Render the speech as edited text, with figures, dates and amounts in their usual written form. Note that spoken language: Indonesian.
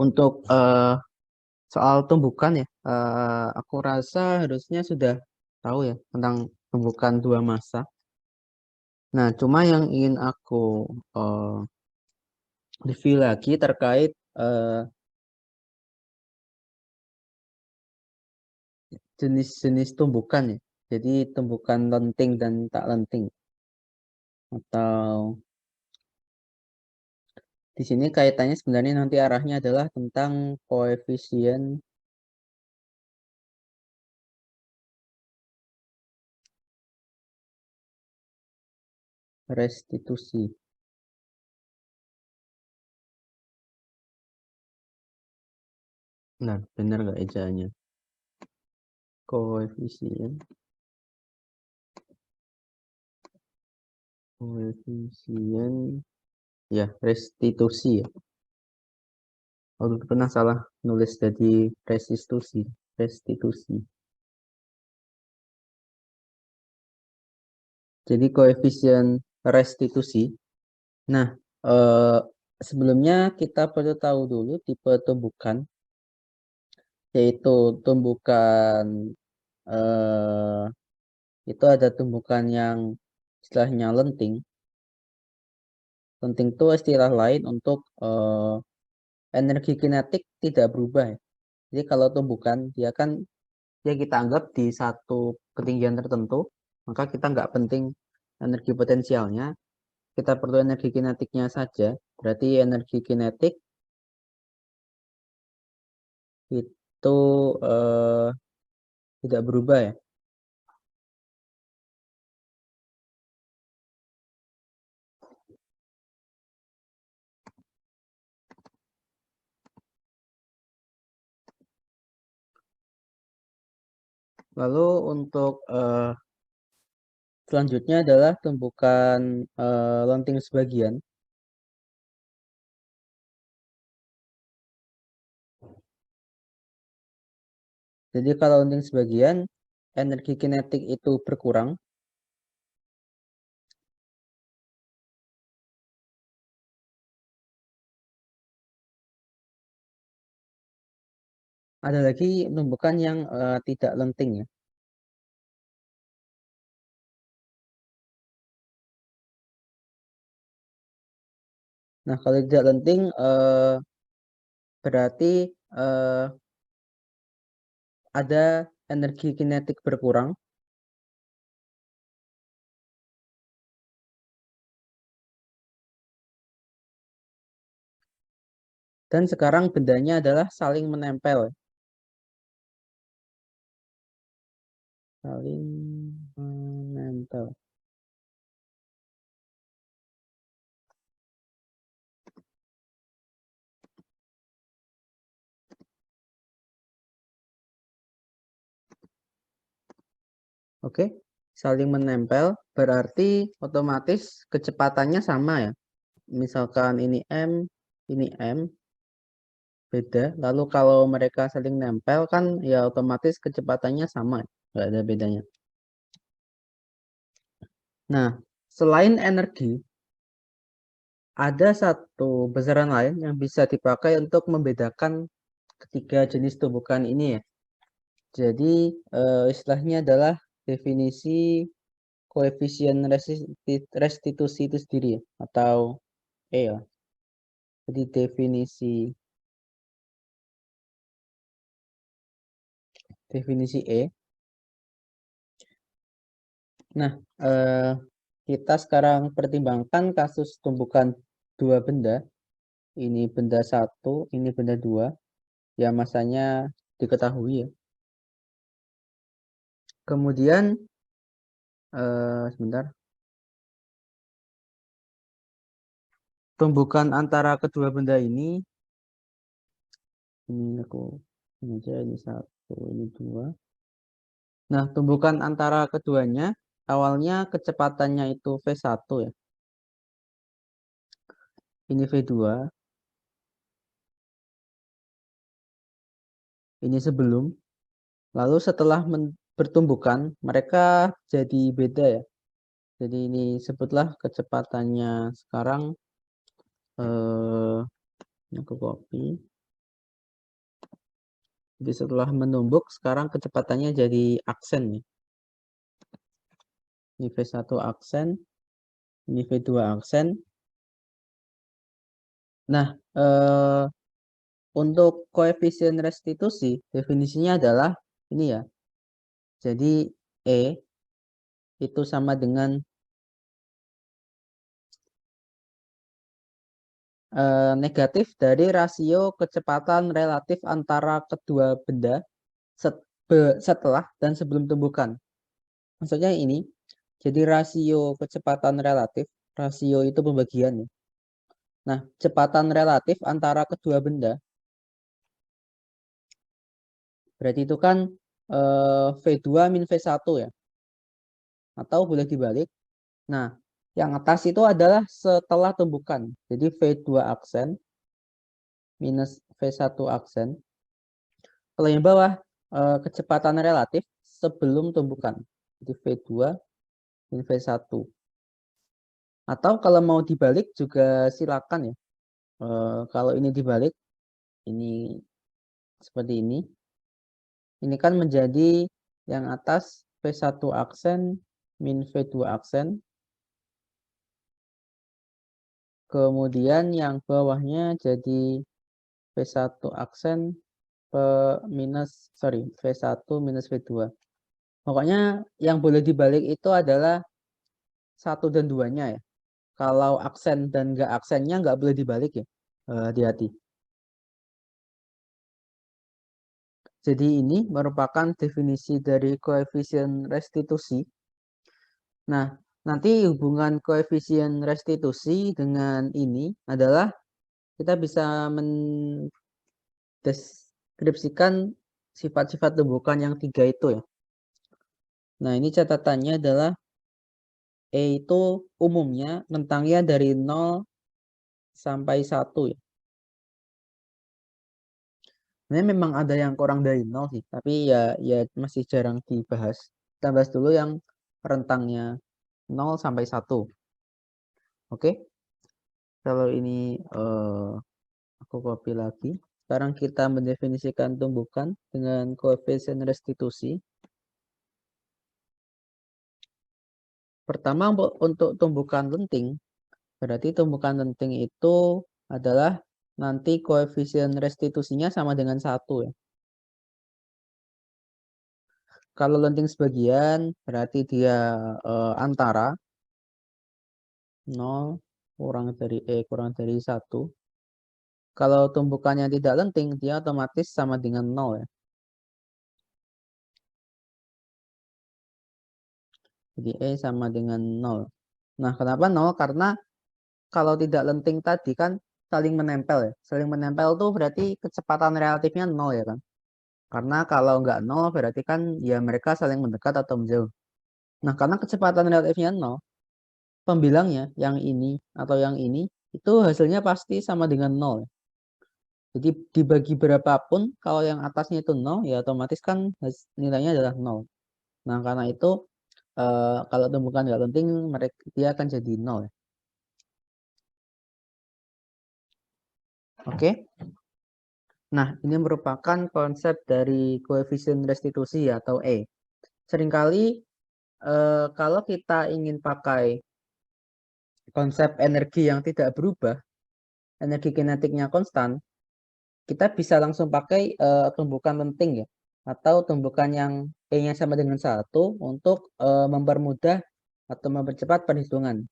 untuk soal tumbukan ya, aku rasa harusnya sudah tahu ya tentang tumbukan dua massa. Nah, cuma yang ingin aku eh, review lagi terkait jenis-jenis tumbukan ya. Jadi tumbukan lenting dan tak lenting. Atau di sini kaitannya sebenarnya nanti arahnya adalah tentang koefisien restitusi. Nah, benar nggak ejaannya? Koefisien ya restitusi ya. Aku pernah salah nulis jadi restitusi. Jadi koefisien restitusi. Nah, eh, sebelumnya kita perlu tahu dulu tipe tumbukan, yaitu tumbukan eh, itu ada tumbukan yang istilahnya lenting. Lenting itu istilah lain untuk energi kinetik tidak berubah ya. Jadi kalau tumbukan dia kan dia kita anggap di satu ketinggian tertentu, maka kita nggak penting energi potensialnya, kita perlu energi kinetiknya saja. Berarti energi kinetik itu eh, tidak berubah ya. Lalu untuk selanjutnya adalah tumbukan lenting sebagian. Jadi kalau lenting sebagian, energi kinetik itu berkurang. Ada lagi tumbukan yang tidak lenting ya. Nah, kalau tidak lenting berarti ada energi kinetik berkurang. Dan sekarang bendanya adalah saling menempel. Saling menempel. Oke, saling menempel berarti otomatis kecepatannya sama ya. Misalkan ini M, beda. Lalu kalau mereka saling nempel kan ya otomatis kecepatannya sama, nggak ada bedanya. Nah, selain energi, ada satu besaran lain yang bisa dipakai untuk membedakan ketiga jenis tumbukan ini ya. Jadi istilahnya adalah definisi koefisien restitusi itu sendiri ya, atau E ya. Jadi definisi E. Nah, kita sekarang pertimbangkan kasus tumbukan dua benda. Ini benda satu, ini benda dua. Ya masanya diketahui ya. Kemudian, sebentar. Tumbukan antara kedua benda ini aku ini aja, ini satu, ini dua. Nah, tumbukan antara keduanya awalnya kecepatannya itu V1 ya. Ini V2, ini sebelum. Lalu setelah bertumbukan, mereka jadi beda ya. Jadi ini sebutlah kecepatannya sekarang, ini aku copy. Jadi setelah menumbuk, sekarang kecepatannya jadi aksen nih. Ini V1 aksen, ini V2 aksen. Nah, untuk koefisien restitusi, definisinya adalah ini ya. Jadi E itu sama dengan negatif dari rasio kecepatan relatif antara kedua benda setelah dan sebelum tumbukan. Maksudnya ini, jadi rasio kecepatan relatif, rasio itu pembagian ya. Nah, kecepatan relatif antara kedua benda, berarti itu kan V2 min V1 ya. Atau boleh dibalik. Nah, yang atas itu adalah setelah tumbukan. Jadi V2 aksen minus V1 aksen. Kalau yang bawah kecepatan relatif sebelum tumbukan. Jadi V2 min V1. Atau kalau mau dibalik juga silakan ya. Kalau ini dibalik, ini seperti ini. Ini kan menjadi yang atas V1 aksen min V2 aksen. Kemudian yang bawahnya jadi V1 aksen V1 minus V2. Pokoknya yang boleh dibalik itu adalah 1 dan 2-nya ya. Kalau aksen dan enggak aksennya nggak boleh dibalik ya. Hati-hati. Jadi ini merupakan definisi dari koefisien restitusi. Nah, nanti hubungan koefisien restitusi dengan ini adalah kita bisa mendeskripsikan sifat-sifat tumbukan yang 3 itu ya. Nah, ini catatannya adalah E itu umumnya rentangnya dari 0 sampai 1 ya. Ini memang ada yang kurang dari 0 sih, tapi ya masih jarang dibahas. Kita bahas dulu yang rentangnya 0 sampai 1. Oke. Kalau ini aku copy lagi. Sekarang kita mendefinisikan tumbukan dengan koefisien restitusi. Pertama untuk tumbukan lenting, berarti tumbukan lenting itu adalah nanti koefisien restitusinya sama dengan 1 ya. Kalau lenting sebagian berarti dia antara 0 kurang dari E kurang dari 1. Kalau tumbukannya tidak lenting, dia otomatis sama dengan 0 ya. Jadi E sama dengan 0. Nah, kenapa 0? Karena kalau tidak lenting tadi kan saling menempel ya. Saling menempel tuh berarti kecepatan relatifnya 0 ya kan. Karena kalau nggak 0 berarti kan ya mereka saling mendekat atau menjauh. Nah, karena kecepatan relatifnya 0, pembilangnya yang ini atau yang ini itu hasilnya pasti sama dengan 0. Jadi dibagi berapapun, kalau yang atasnya itu 0, ya otomatis kan nilainya adalah 0. Nah, karena itu kalau tumbukan nggak penting, dia akan jadi 0. Oke. Nah, ini merupakan konsep dari koefisien restitusi atau E. Seringkali kalau kita ingin pakai konsep energi yang tidak berubah, energi kinetiknya konstan, kita bisa langsung pakai tumbukan lenting ya, atau tumbukan yang E-nya sama dengan 1 untuk mempermudah atau mempercepat perhitungan.